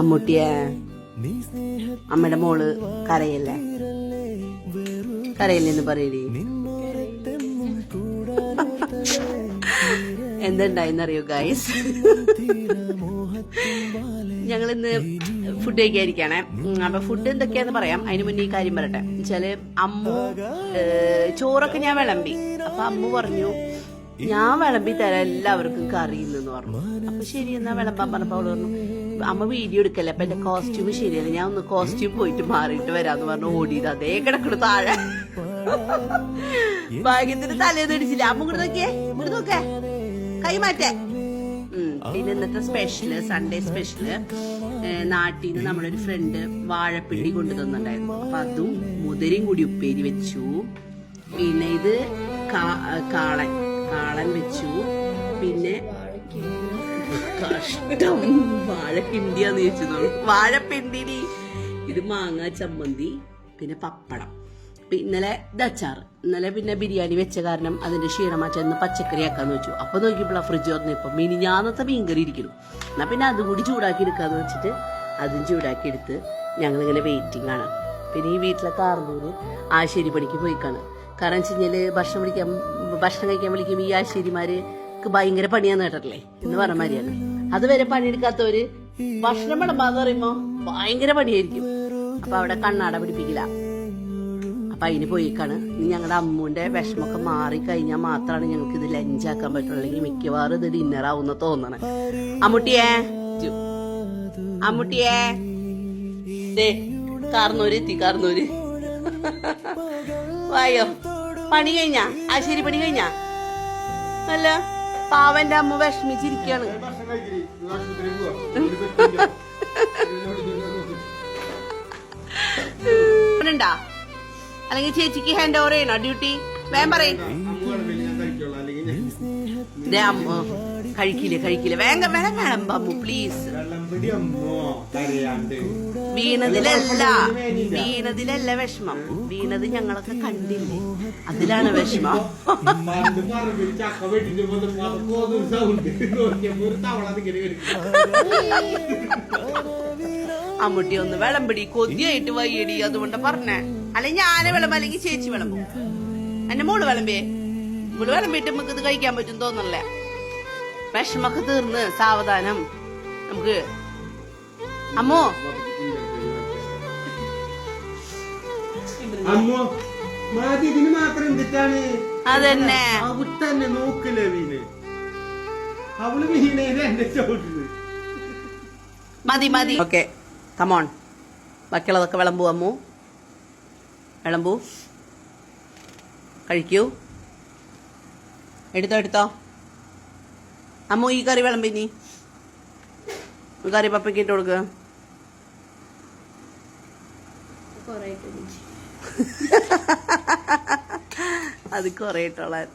അമ്മൂട്ടിയെ അമ്മയുടെ മോള് കരയല്ലേ കരയില്ലെന്ന് പറയടി. എന്തുണ്ടായിന്നറിയോ ഗൈസ്, ഞങ്ങളിന്ന് ഫുഡ് കഴിക്കാതിരിക്കാണേ. അപ്പൊ ഫുഡ് എന്തൊക്കെയാന്ന് പറയാം. അതിന് മുന്നേ ഈ കാര്യം പറയട്ടെ. വെച്ചാല് അമ്മു ചോറൊക്കെ ഞാൻ വിളമ്പി. അപ്പൊ അമ്മു പറഞ്ഞു ഞാൻ വിളമ്പി തരാം എല്ലാവർക്കും കറിയുന്നെന്ന് പറഞ്ഞു. അപ്പൊ ശരി എന്നാ വിളമ്പാൻ പറഞ്ഞപ്പോ അവള് പറഞ്ഞു അമ്മ വീഡിയോ എടുക്കല്ലേ, അപ്പൊ എന്റെ കോസ്റ്റ്യൂം ശരിയല്ല, ഞാൻ ഒന്ന് കോസ്റ്റ്യൂം പോയിട്ട് മാറിയിട്ട് വരാന്ന് പറഞ്ഞു ഓടിയത്. അതേ കിടക്കണു താഴെ. ഭാഗ്യത്തിന് തലേന്ന് ഇടിച്ചില്ല. അമ്മ ഇങ്ങോട്ട് നോക്കിയേ, ഇങ്ങോട്ട് നോക്കേ, കൈ മാറ്റേ. പിന്നെ ഇന്നത്തെ സ്പെഷ്യല്, സൺഡേ സ്പെഷ്യല്, നാട്ടിൽ നിന്ന് നമ്മുടെ ഒരു ഫ്രണ്ട് വാഴപ്പിണ്ടി കൊണ്ടു തന്നിട്ടുണ്ടായിരുന്നു. അപ്പൊ അതും മുതിരയും കൂടി ഉപ്പേരി വെച്ചു. പിന്നെ ഇത് കാളൻ വെച്ചു. പിന്നെ കഷ്ടം വാഴപ്പിണ്ടിയാന്ന് ചോദിച്ചതോ, വാഴപ്പിണ്ടി. ഇത് മാങ്ങ ചമ്മന്തി, പിന്നെ പപ്പടം. ഇന്നലെ അച്ചാറ്. ഇന്നലെ പിന്നെ ബിരിയാണി വെച്ച കാരണം അതിന്റെ ക്ഷീണം മാറ്റാന്ന് പച്ചക്കറി ആക്കാന്ന് വെച്ചു. അപ്പൊ നോക്കിയപ്പോൾ ഫ്രിഡ്ജ് തുറന്നപ്പോ മിനിഞ്ഞാന്നത്തെ മീൻകറി ഇരിക്കുന്നു. എന്നാ പിന്നെ അതും കൂടി ചൂടാക്കി എടുക്കാന്ന് വെച്ചിട്ട് അതും ചൂടാക്കി എടുത്ത് ഞങ്ങളിങ്ങനെ വെയിറ്റിംഗ് ആണ്. പിന്നെ ഈ വീട്ടിലെ കാർന്നൂര് ആശേരി പണിക്ക് പോയിക്കാണ്. കാരണം വെച്ച് കഴിഞ്ഞാല് ഭക്ഷണം കഴിക്കാൻ വിളിക്കും ഈ ആശേരിമാർക്ക് ഭയങ്കര പണിയാന്ന് കേട്ടിട്ടില്ലേ എന്ന് പറഞ്ഞ മാതിരിയാണ്. അതുവരെ പണിയെടുക്കാത്തവര് ഭക്ഷണം വിളമ്പാന്ന് പറയുമ്പോ ഭയങ്കര പണിയായിരിക്കും. അപ്പൊ അവിടെ കണ്ണാട പിടിപ്പിക്കില്ല. അപ്പൊ അതിന് പോയിക്കാണ്. ഇനി ഞങ്ങളുടെ അമ്മൂന്റെ വിഷമൊക്കെ മാറി കഴിഞ്ഞാൽ മാത്രമാണ് ഞങ്ങൾക്ക് ഇത് ലഞ്ചാക്കാൻ പറ്റുള്ളൂ. അല്ലെങ്കിൽ മിക്കവാറും ഇത് ഡിന്നർ ആവുന്ന തോന്നണേ. അമ്മൂട്ടിയേ കാർന്നൂര് വായോ. പണി കഴിഞ്ഞാ ആശേരി പണി കഴിഞ്ഞാ? അല്ല, പാവന്റെ അമ്മ വിഷമിച്ചിരിക്കാണ്. ണ്ടാ അല്ലെങ്കിൽ ചേച്ചിക്ക് ഹാൻഡ് ഓവർ ചെയ്യണോ ഡ്യൂട്ടി? വേഗം പറയും. കഴിക്കില്ല വേഗം അമ്മു പ്ലീസ്. വീണതിലല്ല വിഷമം, വീണത് ഞങ്ങളൊക്കെ കണ്ടില്ലേ, അതിലാണ് വിഷമം. അമ്മൂട്ടി ഒന്ന് വിളമ്പടി, കൊതിയായിട്ട് വയ്യടി, അതുകൊണ്ട് പറഞ്ഞേ. അല്ലെങ്കിൽ ഞാനെ വിളമ്പ, അല്ലെങ്കിൽ ചേച്ചി വിളമ്പും. എന്റെ മോള് വിളമ്പിട്ട് നമുക്ക് ഇത് കഴിക്കാൻ പറ്റും തോന്നല്ലേ. വിഷമൊക്കെ തീർന്ന് സാവധാനം നമുക്ക്. അമ്മോ അതന്നെ മതി. ഓക്കെ കമോൺ, ബാക്കിയുള്ളതൊക്കെ വിളമ്പൂ. അമ്മു വിളമ്പൂ, കഴിക്കൂ. എടുത്തോ അമ്മു. ഈ കറി വിളമ്പിനി, കറി പപ്പയ്ക്ക് ഇട്ട് കൊടുക്കുക. അത് കൊറേ ഇട്ടോളാൻ.